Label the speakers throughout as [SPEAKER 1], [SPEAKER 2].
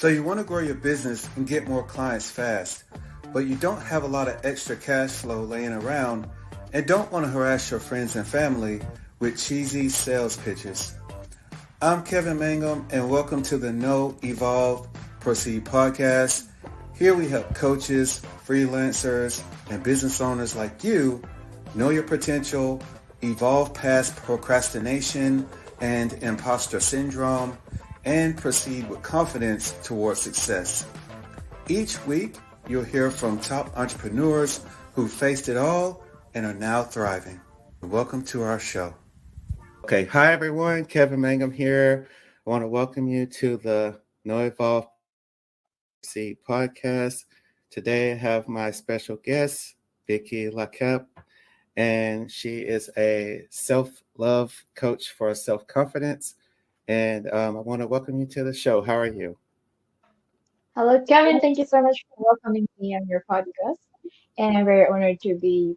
[SPEAKER 1] So you want to grow your business and get more clients fast, but you don't have a lot of extra cash flow laying around and don't want to harass your friends and family with cheesy sales pitches. I'm Kevin Mangum and welcome to the Know, Evolve, Proceed podcast. Here we help coaches, freelancers, and business owners like you know your potential, evolve past procrastination and imposter syndrome, and proceed with confidence towards success. Each week, you'll hear from top entrepreneurs who faced it all and are now thriving. Welcome to our show. Okay, hi everyone, Kevin Mangum here. I want to welcome you to the Know Evolve Proceed podcast. Today I have my special guest, Viki Lacap, and she is a self-love coach for self-confidence. And I want to welcome you to the show. How are you?
[SPEAKER 2] Hello, Kevin. Thank you so much for welcoming me on your podcast. And I'm very honored to be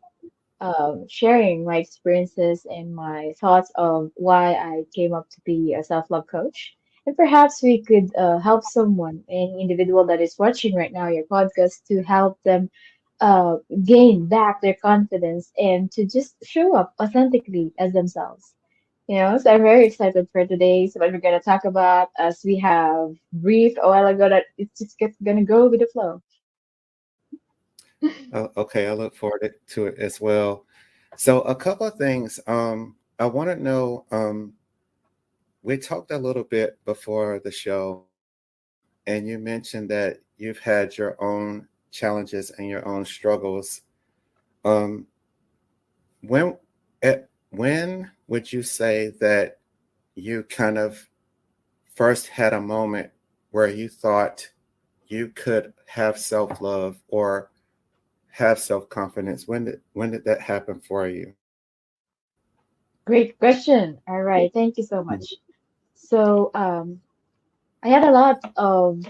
[SPEAKER 2] sharing my experiences and my thoughts of why I came up to be a self-love coach. And perhaps we could help someone, any individual that is watching right now your podcast, to help them gain back their confidence and to just show up authentically as themselves. So I'm very excited for today. So what we're gonna talk about, as we have briefed a while ago, that it's just gonna go with the flow.
[SPEAKER 1] Okay, I look forward to it as well. So a couple of things. I want to know, we talked a little bit before the show, and you mentioned that you've had your own challenges and your own struggles. Um, when when would you say that you kind of first had a moment where you thought you could have self-love or have self-confidence? When did that happen for you?
[SPEAKER 2] Great question. All right, thank you so much. So I had a lot of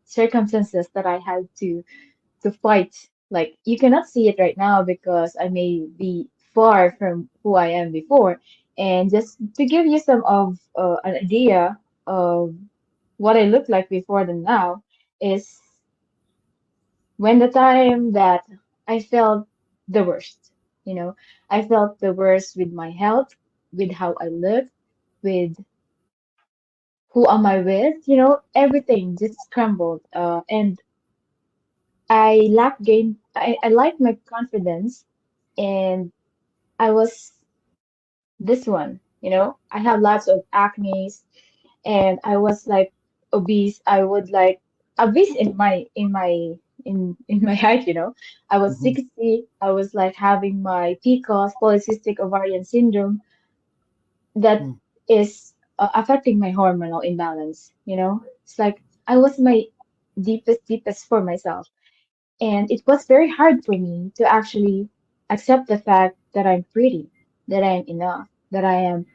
[SPEAKER 2] circumstances that I had to fight. Like you cannot see it right now because I may be far from who I am before. And just to give you some of an idea of what I look like before than now is when the time that I felt the worst, you know, I felt the worst with my health, with how I look, with who am I with, everything just crumbled. And I lacked my confidence, and I was this one, I have lots of acne, and I was like obese. I would like obese in my height. I was
[SPEAKER 1] Mhm.
[SPEAKER 2] 60. I was like having my PCOS, polycystic ovarian syndrome, that
[SPEAKER 1] Mm.
[SPEAKER 2] is affecting my hormonal imbalance. It's like I was my deepest for myself, and it was very hard for me to actually accept the fact that I'm pretty, that I am enough, that I am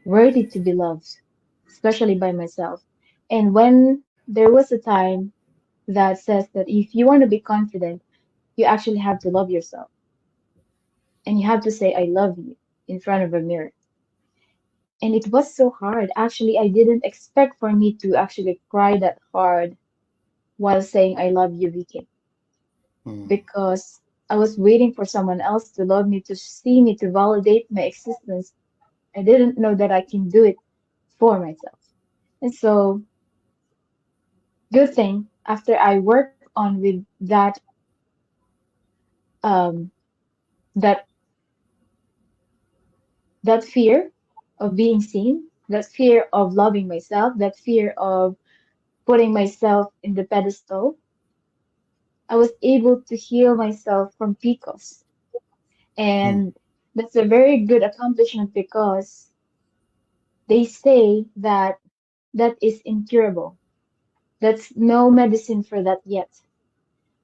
[SPEAKER 2] worthy to be loved, especially by myself. And when there was a time that says that if you want to be confident, you actually have to love yourself. And you have to say, I love you in front of a mirror. And it was so hard. Actually, I didn't expect for me to actually cry that hard while saying, I love you, Vicky,
[SPEAKER 1] Mm.
[SPEAKER 2] because I was waiting for someone else to love me, to see me, to validate my existence. I didn't know that I can do it for myself. And so, good thing after I work on with um, that that fear of being seen, that fear of loving myself, that fear of putting myself in the pedestal, I was able to heal myself from PCOS.
[SPEAKER 1] Mm.
[SPEAKER 2] And that's a very good accomplishment because they say that that is incurable. That's no medicine for that yet.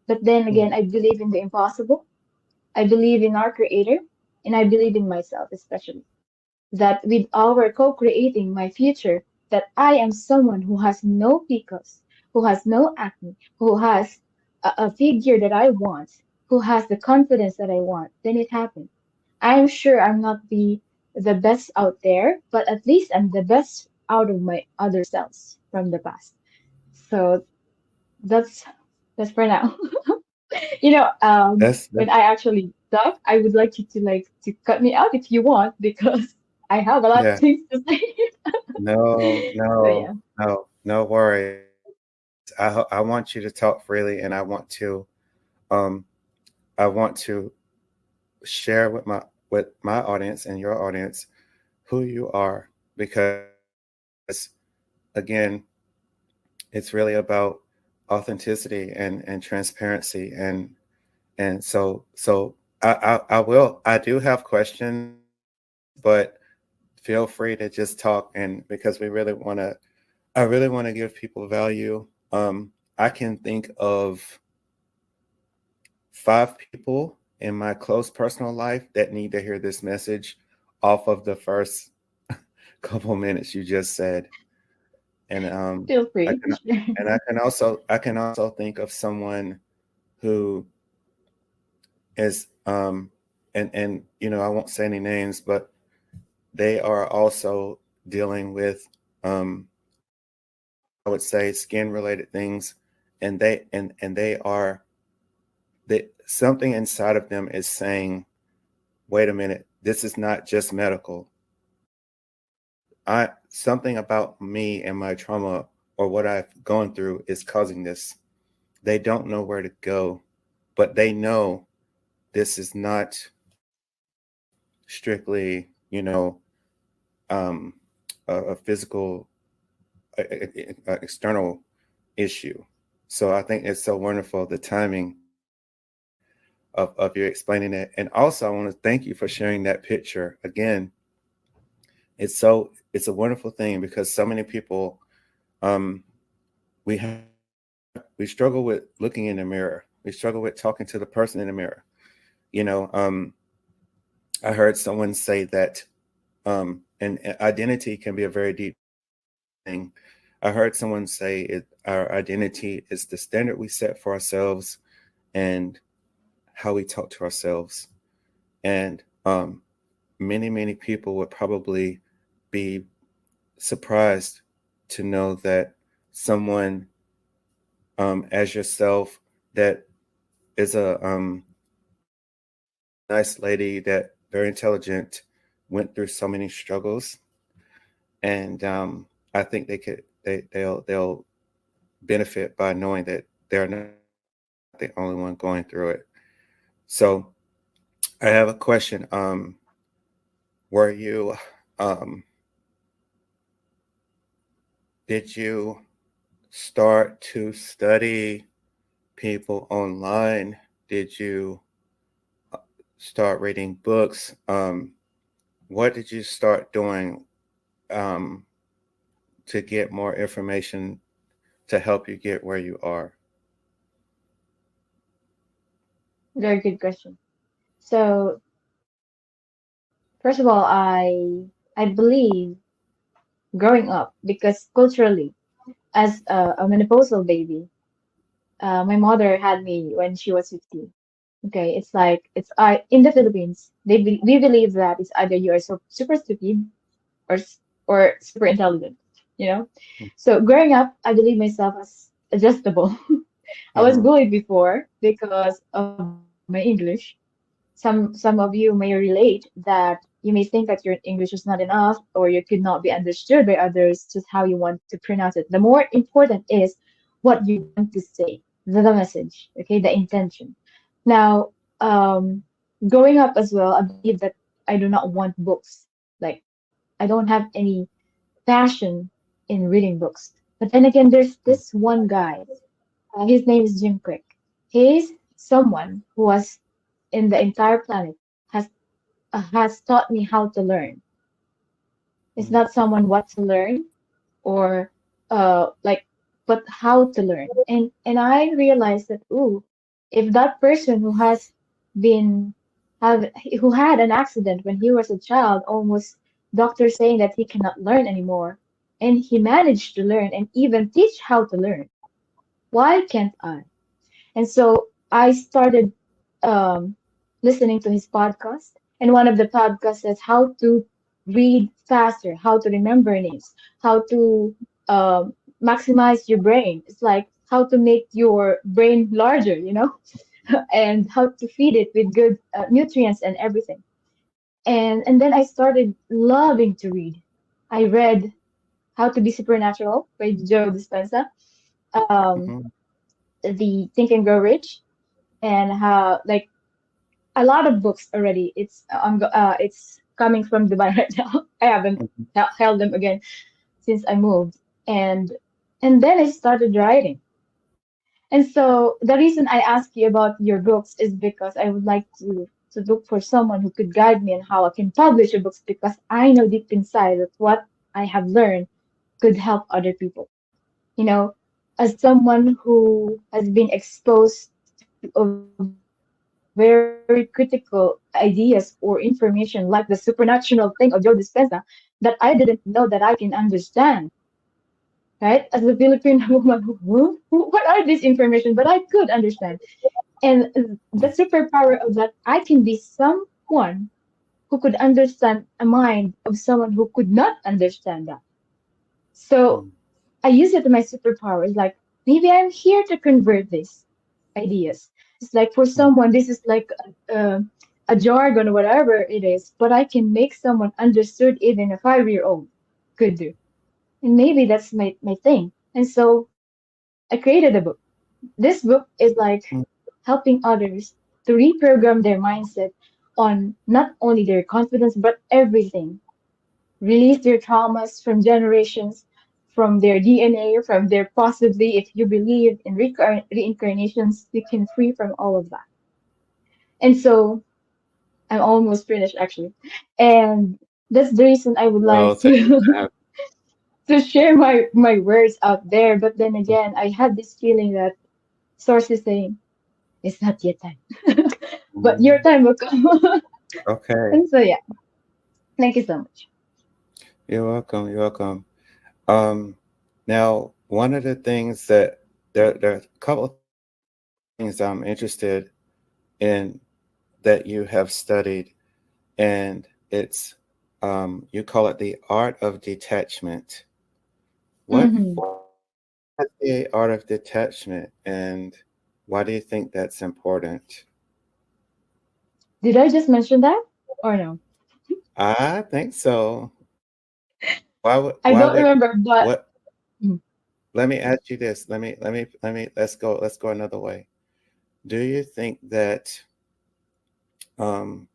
[SPEAKER 2] But then
[SPEAKER 1] Mm.
[SPEAKER 2] again, I believe in the impossible. I believe in our creator, and I believe in myself especially. That with our co-creating my future, that I am someone who has no PCOS, who has no acne, who has a figure that I want, who has the confidence that I want, then it happened. I'm sure I'm not the best out there, but at least I'm the best out of my other selves from the past. So that's that's for now.
[SPEAKER 1] That's
[SPEAKER 2] When I actually talk, I would like you to to cut me out if you want because I have a lot of
[SPEAKER 1] yeah.
[SPEAKER 2] things to say.
[SPEAKER 1] No,
[SPEAKER 2] So
[SPEAKER 1] no,
[SPEAKER 2] yeah,
[SPEAKER 1] no worries. I want you to talk freely, and um I want to share with my audience and your audience who you are, because again, it's really about authenticity and transparency, and so I do have questions, but feel free to just talk, and because I really want to give people value. I can think of 5 people in my close personal life that need to hear this message off of the first couple minutes you just said. And
[SPEAKER 2] feel
[SPEAKER 1] I
[SPEAKER 2] free.
[SPEAKER 1] can I can also think of someone who is and I won't say any names, but they are also dealing with um I would say skin related things, and they are that something inside of them is saying, wait a minute, this is not just medical. I Something about me and my trauma or what I've gone through is causing this. They don't know where to go, but they know this is not strictly, um, a physical, external issue. So I think it's so wonderful the timing of you explaining it. And also, I want to thank you for sharing that picture again. It's a wonderful thing because so many people, um, we struggle with looking in the mirror. We struggle with talking to the person in the mirror. You know, I heard someone say that, and identity can be a very deep thing. I heard someone say our identity is the standard we set for ourselves and how we talk to ourselves. And many people would probably be surprised to know that someone, as yourself, that is a nice lady, that very intelligent, went through so many struggles, and I think they'll benefit by knowing that they're not the only one going through it. So I have a question. Were you um, did you start to study people online? Did you start reading books? What did you start doing um, to get more information to help you get where you are?
[SPEAKER 2] Very good question. So first of all, I believe growing up because culturally, as a menopausal baby, my mother had me when she was 15. Okay, it's like it's I in the Philippines. We believe that it's either you are so super stupid or super intelligent. You know, so growing up, I believe myself as adjustable. I was
[SPEAKER 1] Mm-hmm.
[SPEAKER 2] bullied before because of my English. Some of you may relate that you may think that your English is not enough or you could not be understood by others just how you want to pronounce it. The more important is what you want to say, the message, okay, the intention. Now, growing up as well, I believe that I do not want books. Like I don't have any passion in reading books. But then again, there's this one guy. His name is Jim Quick. He's someone who was in the entire planet has taught me how to learn. It's not someone what to learn or like but how to learn. And I realized that ooh, if that person who has been have who had an accident when he was a child, almost doctors saying that he cannot learn anymore, and he managed to learn and even teach how to learn, why can't I? And so I started um, listening to his podcast. And one of the podcasts says how to read faster, how to remember names, how to maximize your brain. It's like how to make your brain larger, and how to feed it with good nutrients and everything. And then I started loving to read. I read How to Be Supernatural by Joe Dispenza, um,
[SPEAKER 1] Mm-hmm.
[SPEAKER 2] the Think and Grow Rich, and how like a lot of books already. It's coming from Dubai right now. I haven't held them again since I moved, and and then I started writing. And so the reason I ask you about your books is because I would like to look for someone who could guide me on how I can publish your books because I know deep inside that what I have learned could help other people. As someone who has been exposed to a very critical ideas or information like the supernatural thing of Joe Dispenza that I didn't know that I can understand, right? As a Filipino woman what are this information? But I could understand. And the superpower of that, I can be someone who could understand a mind of someone who could not understand that. So
[SPEAKER 1] Mm-hmm.
[SPEAKER 2] I use it as my superpower. It's like maybe I'm here to convert these ideas. It's like for someone, this is like a jargon or whatever it is, but I can make someone understood even a 5-year-old could do. And maybe that's my thing. And so I created a book. This book is like helping others to reprogram their mindset on not only their confidence, but everything. Release their traumas from generations, from their DNA, from their possibly, if you believe in reincarnations, you can free from all of that. And so I'm almost finished actually. And that's the reason I would
[SPEAKER 1] Well,
[SPEAKER 2] like
[SPEAKER 1] thank you
[SPEAKER 2] to
[SPEAKER 1] for having.
[SPEAKER 2] to share my words out there. But then again, I had this feeling that sources saying it's not yet time. But your
[SPEAKER 1] Mhm.
[SPEAKER 2] time will come.
[SPEAKER 1] Okay.
[SPEAKER 2] And so yeah, thank you so much.
[SPEAKER 1] You're welcome. You're welcome. Um, Now, one of the things that there are a couple of things I'm interested in that you have studied, and it's you call it the art of detachment. What
[SPEAKER 2] Hmm.
[SPEAKER 1] what is the art of detachment, and why do you think that's important?
[SPEAKER 2] Did I just mention that or no?
[SPEAKER 1] I think so. Why would
[SPEAKER 2] I don't remember, but
[SPEAKER 1] what?
[SPEAKER 2] mm,
[SPEAKER 1] Let me ask you this. Let's go another way. Do you think that um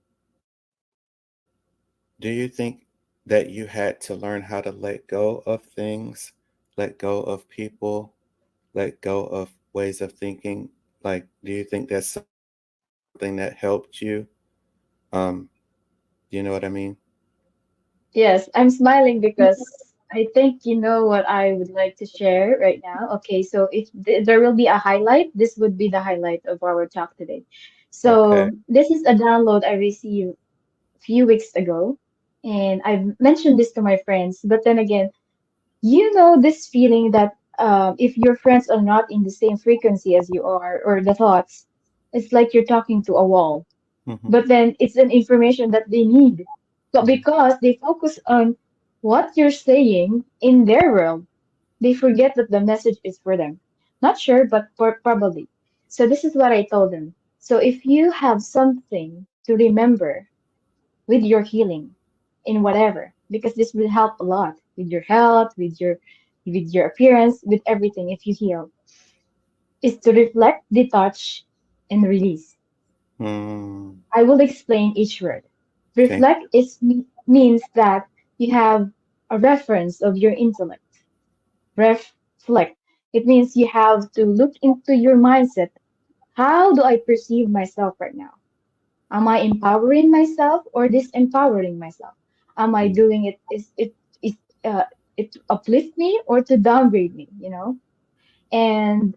[SPEAKER 1] do you think that you had to learn how to let go of things, let go of people, let go of ways of thinking? Like, do you think that's something that helped you? Um, do you know what I mean?
[SPEAKER 2] yes, I'm smiling because I think you know what I would like to share right now. Okay, so if there will be a highlight, this would be the highlight of our talk today.
[SPEAKER 1] Okay.
[SPEAKER 2] So this is a download I received a few weeks ago, and I've mentioned this to my friends, but then again, this feeling that if your friends are not in the same frequency as you are, or the thoughts, it's like you're talking to a wall.
[SPEAKER 1] Mm-hmm.
[SPEAKER 2] But then it's an information that they need. But
[SPEAKER 1] Mm-hmm.
[SPEAKER 2] because they focus on what you're saying in their world, they forget that the message is for them. Not sure, but probably. So this is what I told them. So if you have something to remember with your healing in whatever, because this will help a lot with your health, with your appearance, with everything if you heal, is to reflect, detach, and release.
[SPEAKER 1] Mm,
[SPEAKER 2] I will explain each word.
[SPEAKER 1] thank
[SPEAKER 2] Reflect means that you have a reference of your intellect. Reflect. It means you have to look into your mindset. How do I perceive myself right now? Am I empowering myself or disempowering myself? Am I
[SPEAKER 1] you.
[SPEAKER 2] doing is uh, it to uplift me or to downgrade me? And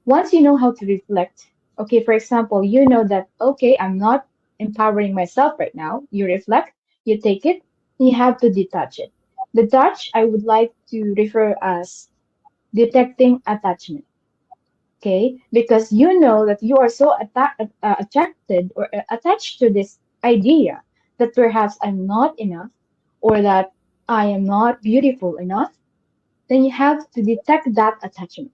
[SPEAKER 2] once you know how to reflect, okay, for example, you know that, okay, I'm not empowering myself right now. You reflect, you take it, and you have to detach it. Detach, I would like to refer as detecting attachment, okay? Because you know that you are so attracted or attached to this idea that perhaps I'm not enough or that I am not beautiful enough then you have to detect that attachment.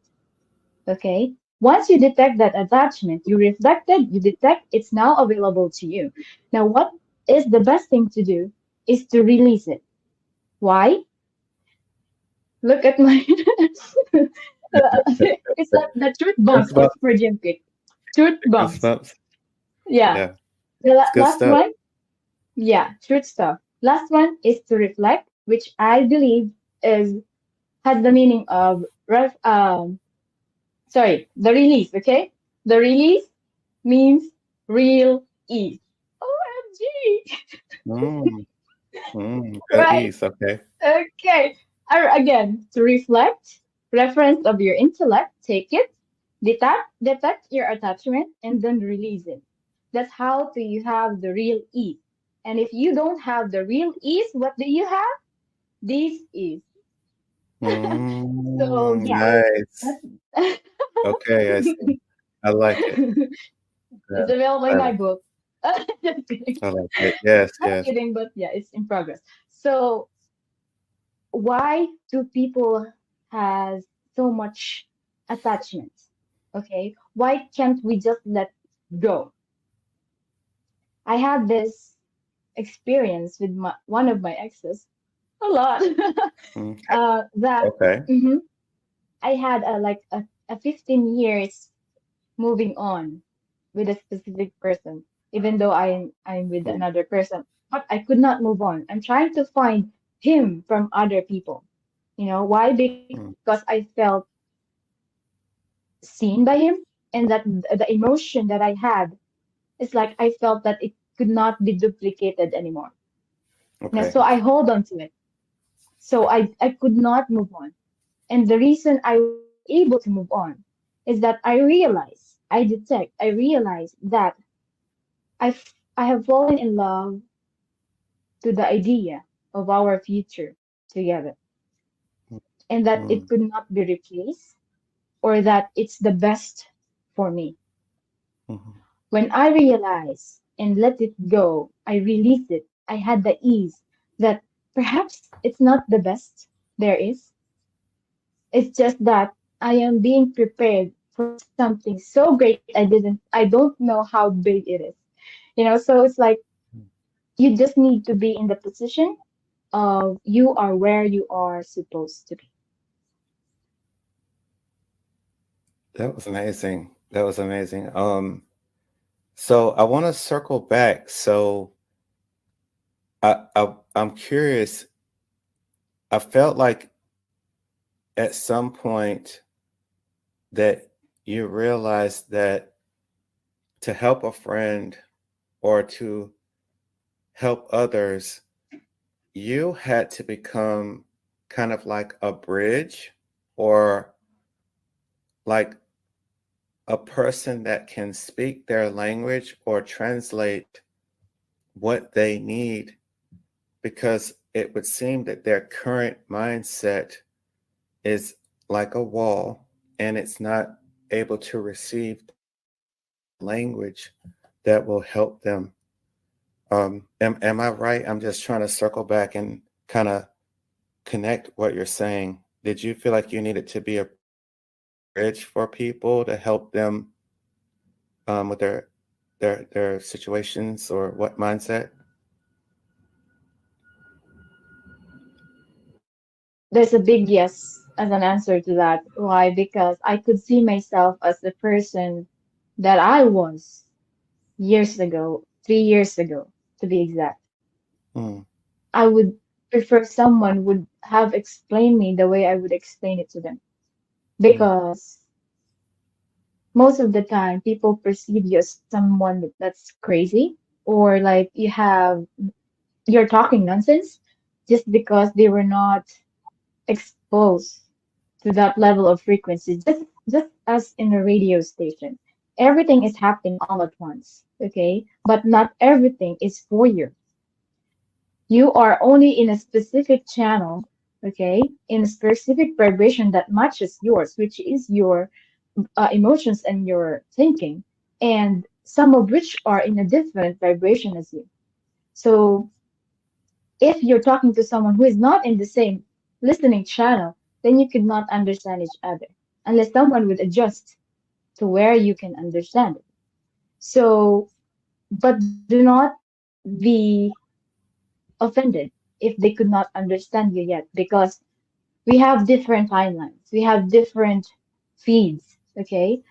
[SPEAKER 2] Okay. Once you detect that attachment, you reflected, you detect it's now available to you. Now, what is the best thing to do is to release it. Why? Look at my. It's like the truth bombs of
[SPEAKER 1] Goosebumps.
[SPEAKER 2] for Jim Quick. Truth bombs.
[SPEAKER 1] Goosebumps.
[SPEAKER 2] Yeah.
[SPEAKER 1] Yeah,
[SPEAKER 2] The
[SPEAKER 1] it's good
[SPEAKER 2] last
[SPEAKER 1] stuff.
[SPEAKER 2] one, yeah, truth stuff. Last one is to reflect, which I believe is has the meaning of sorry, the release. Okay, the release means real ease. OMG.
[SPEAKER 1] Mm, real
[SPEAKER 2] Right.
[SPEAKER 1] ease. Okay.
[SPEAKER 2] Okay. Again, to reflect, reference of your intellect, take it, detect your attachment, and then release it. That's how do you have the real ease. And if you don't have the real ease, what do you have? This is. So yeah,
[SPEAKER 1] Nice.
[SPEAKER 2] that's
[SPEAKER 1] Okay, I see. I like it.
[SPEAKER 2] it's
[SPEAKER 1] Yeah,
[SPEAKER 2] available in
[SPEAKER 1] I,
[SPEAKER 2] my book. Just kidding.
[SPEAKER 1] I like it. Yes,
[SPEAKER 2] Not
[SPEAKER 1] yes.
[SPEAKER 2] kidding, but yeah, it's in progress. So why do people has so much attachment? Okay, why can't we just let go? I had this experience with one of my exes a lot.
[SPEAKER 1] Mm,
[SPEAKER 2] That
[SPEAKER 1] okay.
[SPEAKER 2] mhm, I had a 15 years moving on with a specific person, even though I'm with
[SPEAKER 1] Mm,
[SPEAKER 2] another person, but I could not move on. I'm trying to find him from other people. You know why? Because
[SPEAKER 1] mm,
[SPEAKER 2] I felt seen by him, and that the emotion that I had is like I felt that it could not be duplicated anymore. You know,
[SPEAKER 1] okay.
[SPEAKER 2] so I hold on to it. So I could not move on. And the reason I was able to move on is that I realized that I have fallen in love to the idea of our future together, and that
[SPEAKER 1] Mm,
[SPEAKER 2] it could not be replaced, or that it's the best for me.
[SPEAKER 1] mhm,
[SPEAKER 2] When I realized and let it go, I released it. I had the ease that perhaps it's not the best there is. It's just that I am being prepared for something so great I don't know how big it is. You know, so it's like
[SPEAKER 1] mm.
[SPEAKER 2] you just need to be in the position of you are where you are supposed to be.
[SPEAKER 1] That was amazing. That was amazing. So I want to circle back. So I'm curious. I felt like at some point that you realized that to help a friend or to help others, you had to become kind of like a bridge or like a person that can speak their language or translate what they need because it would seem that their current mindset is like a wall and it's not able to receive language that will help them. Am I right? I'm just trying to circle back and kind of connect what you're saying. Did you feel like you needed to be a bridge for people to help them with their situations or what mindset?
[SPEAKER 2] There's a big yes as an answer to that. Why? Because I could see myself as the person that I was years ago, 3 years ago, to be exact.
[SPEAKER 1] Mm,
[SPEAKER 2] I would prefer someone would have explained me the way I would explain it to them.
[SPEAKER 1] mm,
[SPEAKER 2] Because most of the time people perceive you as someone that's crazy, or like you're talking nonsense just because they were not exposed to that level of frequency, just as in a radio station. Everything is happening all at once, okay? But not everything is for you. You are only in a specific channel, okay? In a specific vibration that matches yours, which is your emotions and your thinking, and some of which are in a different vibration as you. So if you're talking to someone who is not in the same listening channel, then you could not understand each other unless someone would adjust to where you can understand it. So, but do not be offended if they could not understand you yet, because we have different timelines, we have different feeds, okay?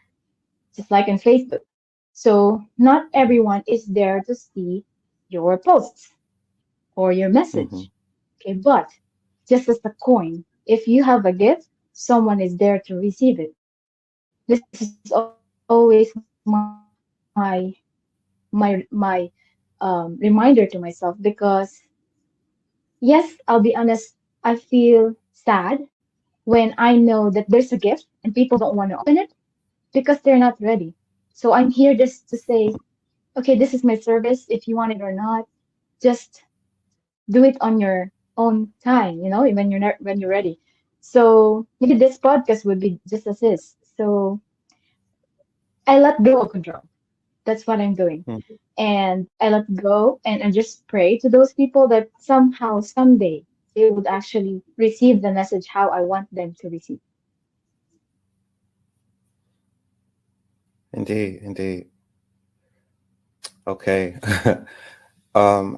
[SPEAKER 2] Just like in Facebook. So, not everyone is there to see your posts or your
[SPEAKER 1] Mm-hmm.
[SPEAKER 2] message. Okay, but just as a coin, if you have a gift, someone is there to receive it. This is always my reminder to myself, because yes, I'll be honest, I feel sad when I know that there's a gift and people don't want to open it because they're not ready. So I'm here just to say, okay, this is my service. If you want it or not, just do it on your own time, when you're not, when you're ready. So maybe this podcast would be just as is. So I let go of control. That's what I'm doing. And I let go, and just pray to those people that somehow, someday, they would actually receive the message how I want them to receive.
[SPEAKER 1] Indeed, indeed. Okay.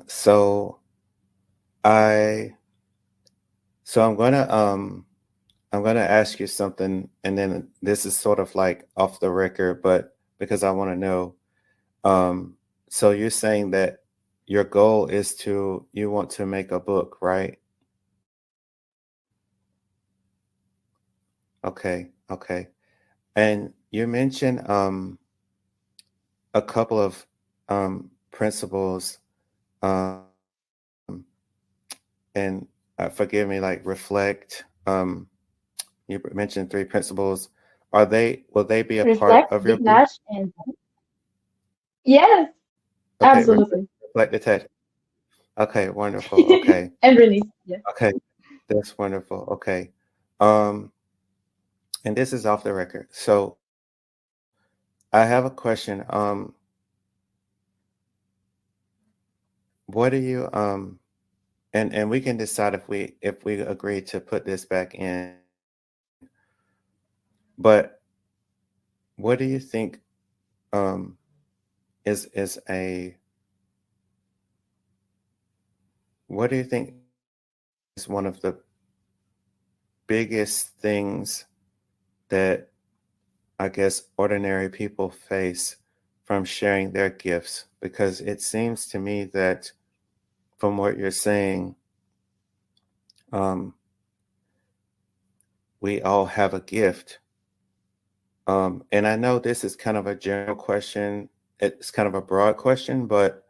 [SPEAKER 1] So I so I'm gonna ask you something, and then this is sort of like off the record, but because I want to know. Um, so you're saying that your goal is you want to make a book, right? Okay, okay. And you mentioned a couple of principles, um, and forgive me, like reflect. You mentioned three principles. Will they be a part
[SPEAKER 2] Reflect,
[SPEAKER 1] of your book?
[SPEAKER 2] detach, and yes,
[SPEAKER 1] Okay,
[SPEAKER 2] absolutely.
[SPEAKER 1] reflect, detach. Okay, wonderful. Okay,
[SPEAKER 2] And release. Yeah.
[SPEAKER 1] okay, that's wonderful. Okay, um, and this is off the record. So I have a question. What do you and we can decide if we agree to put this back in. But what do you think um is a what do you think is one of the biggest things that I guess ordinary people face from sharing their gifts? Because it seems to me that from what you're saying, um, we all have a gift. And I know this is kind of a general question. It's kind of a broad question, but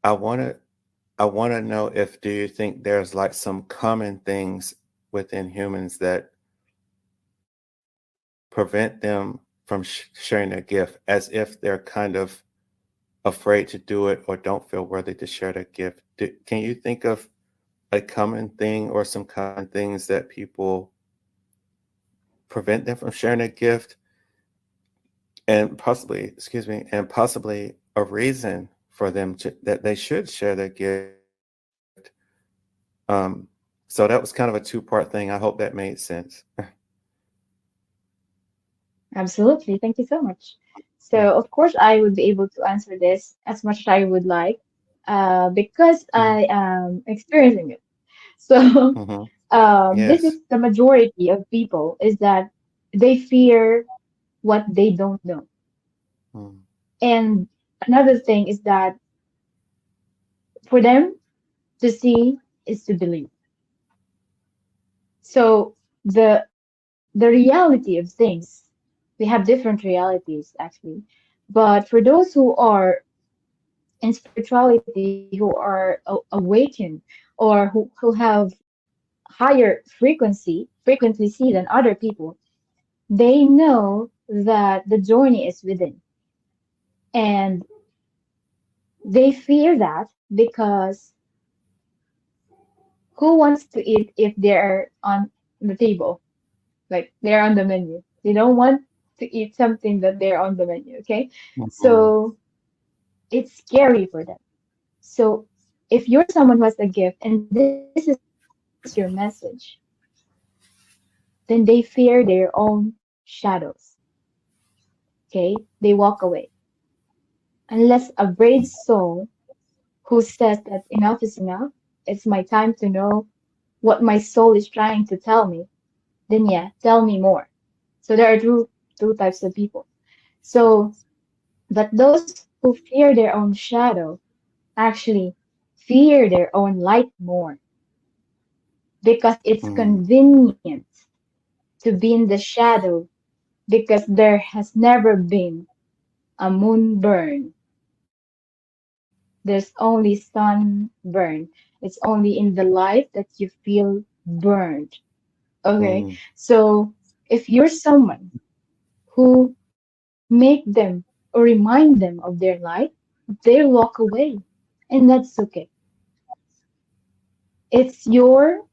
[SPEAKER 1] I want to I want to know if do you think there's like some common things within humans that prevent them from sharing their gift, as if they're kind of afraid to do it or don't feel worthy to share their gift. Can you think of a common thing or some common things that people prevent them from sharing their gift, and possibly, excuse me, and possibly a reason for them that they should share their gift? Um, so that was kind of a two-part thing. I hope that made sense.
[SPEAKER 2] Absolutely. Thank you so much. So, of course, I would be able to answer this as much as I would like, because
[SPEAKER 1] Mhm.
[SPEAKER 2] I am experiencing it. So,
[SPEAKER 1] Mhm. Yes.
[SPEAKER 2] this is the majority of people is that they fear what they don't know.
[SPEAKER 1] Mm.
[SPEAKER 2] And another thing is that for them to see is to believe. So, the reality of things, we have different realities actually. But for those who are in spirituality, who are awakened, or who have higher frequently see than other people, they know that the journey is within. And they fear that because who wants to eat if they're on the table? Like they're on the menu. They don't want to eat something that they're on the menu, okay?
[SPEAKER 1] Mhm.
[SPEAKER 2] So it's scary for them. So if you're someone who has a gift and this is your message, then they fear their own shadows. Okay? They walk away. Unless a brave soul who says that enough is enough, it's my time to know what my soul is trying to tell me, then yeah, tell me more. So there are two types of people. So, but those who fear their own shadow actually fear their own light more because it's
[SPEAKER 1] Mm,
[SPEAKER 2] convenient to be in the shadow because there has never been a moon burn. There's only sun burn. It's only in the light that you feel burned. Okay.
[SPEAKER 1] mm,
[SPEAKER 2] So if you're someone who make them or remind them of their light, they'll walk away. And that's okay. It's your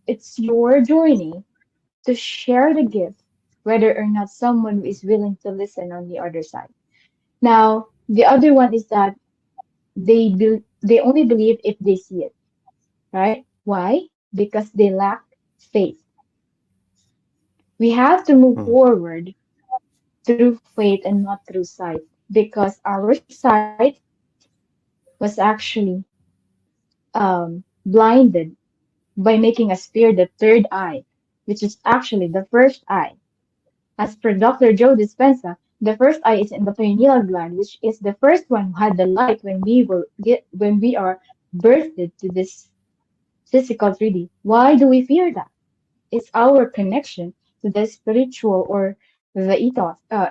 [SPEAKER 2] it's your journey to share the gift, whether or not someone is willing to listen on the other side. Now, the other one is that they only believe if they see it, right? Why? Because they lack faith. We have to move
[SPEAKER 1] mm,
[SPEAKER 2] forward through faith and not through sight because our sight was actually blinded by making us fear the third eye, which is actually the first eye. As per Dr. Joe Dispenza, the first eye is in the pineal gland, which is the first one who had the light when we are birthed to this physical 3D. Why do we fear that? It's our connection to the spiritual or the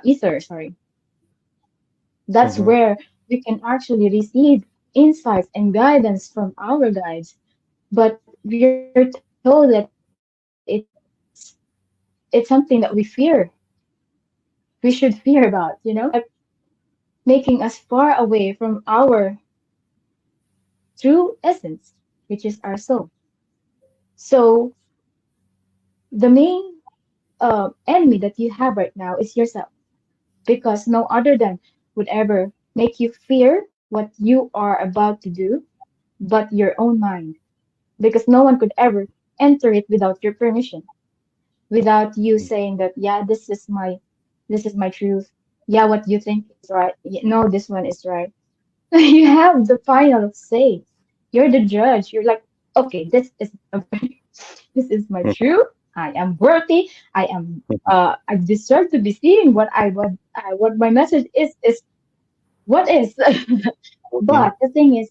[SPEAKER 2] ether, sorry. That's
[SPEAKER 1] mhm,
[SPEAKER 2] where we can actually receive insights and guidance from our guides. But we're told that it's something that we should fear about, like making us far away from our true essence, which is our soul. So the main enemy that you have right now is yourself, because no other than would ever make you fear what you are about to do, but your own mind, because no one could ever enter it without your permission, without you
[SPEAKER 1] mm,
[SPEAKER 2] saying that, yeah, this is my truth. Yeah, what you think is right. No, this one is right. You have the final say. You're the judge. You're like, okay, this is my
[SPEAKER 1] mm,
[SPEAKER 2] truth. I am worthy. I deserve to be seeing what my message is what is.
[SPEAKER 1] mhm.
[SPEAKER 2] But the thing is,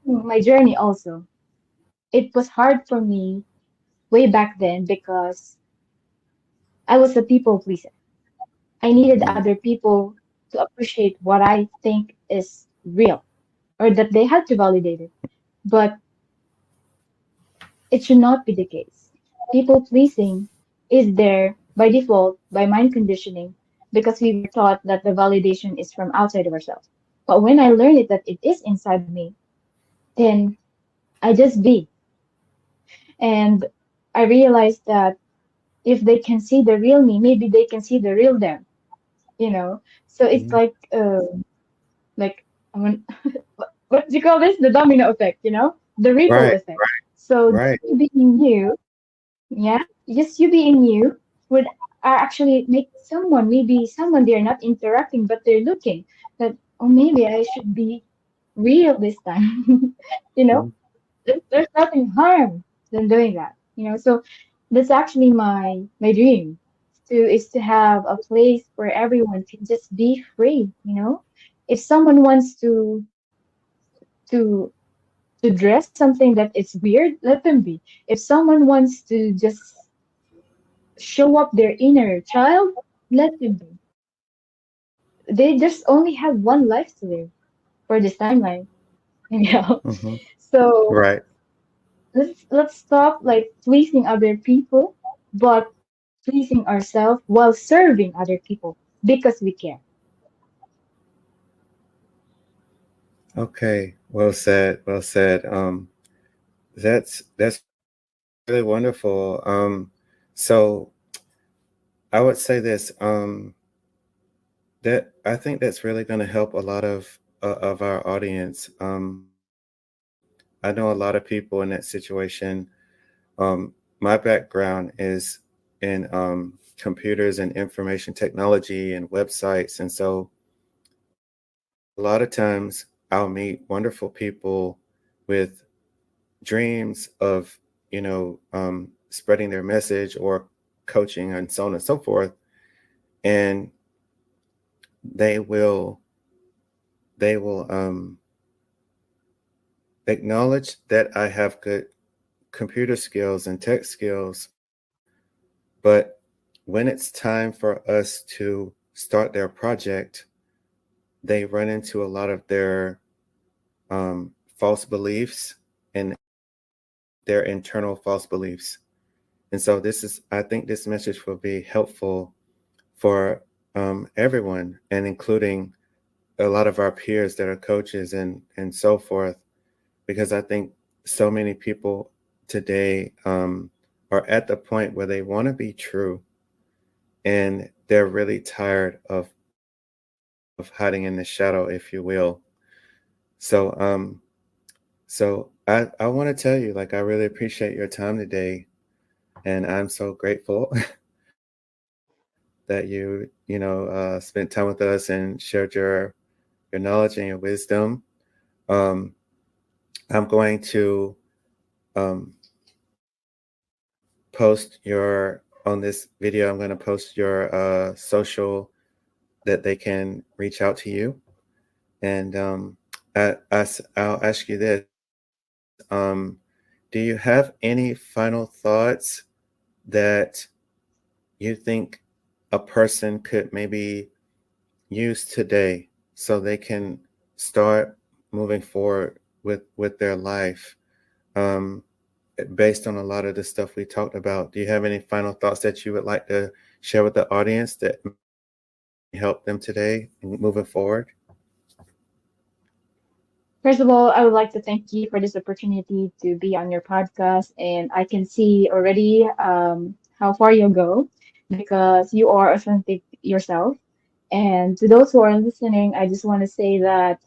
[SPEAKER 2] my journey also, it was hard for me way back then because I was a people pleaser. I needed
[SPEAKER 1] Mm,
[SPEAKER 2] other people to appreciate what I think is real or that they had to validate it. But it should not be the case. People pleasing is there by default, by mind conditioning, because we were taught that the validation is from outside of ourselves. But when I learned it that it is inside of me, then I just be. And I realized that if they can see the real me, maybe they can see the real them, you know? So it's
[SPEAKER 1] mhm.
[SPEAKER 2] like, I mean, what do you call this? The domino effect, the ripple
[SPEAKER 1] Right,
[SPEAKER 2] effect. So
[SPEAKER 1] right.
[SPEAKER 2] just you being you, yeah, just you being you would actually make maybe someone they're not interacting, but they're looking that, oh, maybe I should be real this time. you know,
[SPEAKER 1] Mhm,
[SPEAKER 2] there's nothing harm than doing that. So that's actually my dream is to have a place where everyone can just be free. If someone wants to to dress something that is weird, let them be. If someone wants to just show up their inner child, let them be. They just only have one life to live for this timeline, you know.
[SPEAKER 1] mhm.
[SPEAKER 2] So
[SPEAKER 1] Right.
[SPEAKER 2] let's stop like pleasing other people, but pleasing ourselves while serving other people because we care.
[SPEAKER 1] Okay. Well said. Well said. That's really wonderful. So I would say this. That I think that's really going to help a lot of our audience. I know a lot of people in that situation. my background is in computers and information technology and websites. And so a lot of times I'll meet wonderful people with dreams of, spreading their message or coaching and so on and so forth. And they will, they will acknowledge that I have good computer skills and tech skills. But when it's time for us to start their project, they run into a lot of their false beliefs and their internal false beliefs. And so I think this message will be helpful for everyone, and including a lot of our peers that are coaches and so forth, because I think so many people today are at the point where they want to be true, and they're really tired of hiding in the shadow, if you will. So I want to tell you, like, I really appreciate your time today, and I'm so grateful that you spent time with us and shared your knowledge and your wisdom. Um, I'm going to um, post your on this video. I'm going to post your social that they can reach out to you. And I'll ask you this: um, do you have any final thoughts that you think a person could maybe use today so they can start moving forward with their life, um, based on a lot of the stuff we talked about? Do you have any final thoughts that you would like to share with the audience that help them today in moving forward?
[SPEAKER 2] First of all, I would like to thank you for this opportunity to be on your podcast, and I can see already how far you'll go because you are authentic yourself. And to those who are listening, I just want to say that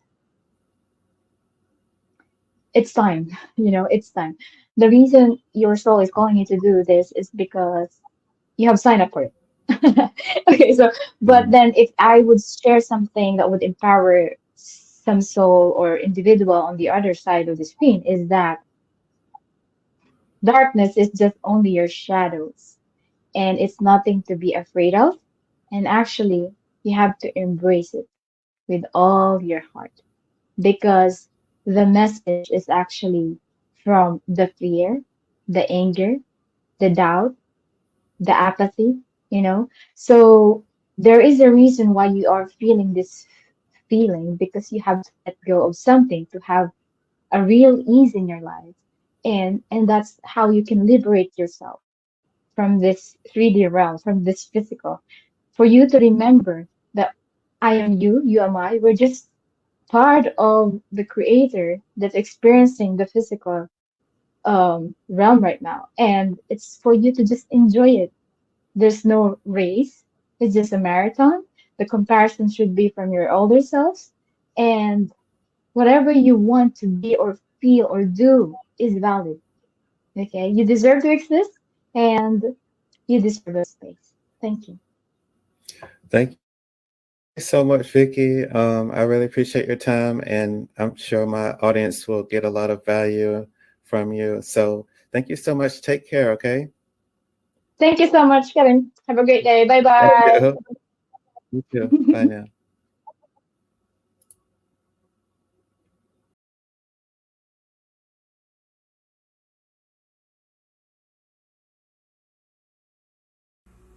[SPEAKER 2] it's time. It's time. The reason your soul is calling you to do this is because you have signed up for it. Okay, so but
[SPEAKER 1] Mhm.
[SPEAKER 2] then if I would share something that would empower some soul or individual on the other side of the screen is that darkness is just only your shadows and it's nothing to be afraid of. And actually, you have to embrace it with all your heart because the message is actually from the fear, the anger, the doubt, the apathy, you know. So there is a reason why you are feeling this feeling because you have to let go of something to have a real ease in your life. And that's how you can liberate yourself from this 3D realm, from this physical. For you to remember that I am you, you am I, we're just part of the creator that's experiencing the physical realm right now. And it's for you to just enjoy it. There's no race, it's just a marathon. The comparison should be from your older selves. And whatever you want to be or feel or do is valid. Okay? You deserve to exist and you deserve a space. Thank you.
[SPEAKER 1] Thank you so much, Vicky. I really appreciate your time, and I'm sure my audience will get a lot of value from you. So thank you so much. Take care, okay?
[SPEAKER 2] Thank you so much, Kevin. Have a great day. Bye
[SPEAKER 1] Thank
[SPEAKER 2] bye.
[SPEAKER 1] you. You too. Bye now.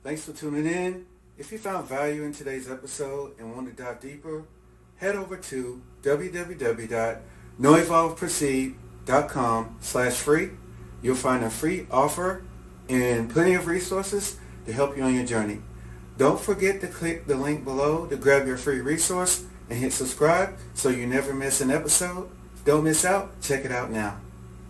[SPEAKER 1] Thanks for tuning in. If you found value in today's episode and want to dive deeper, head over to www.noevolveproceed.com/free. You'll find a free offer and plenty of resources to help you on your journey. Don't forget to click the link below to grab your free resource and hit subscribe so you never miss an episode. Don't miss out. Check it out now.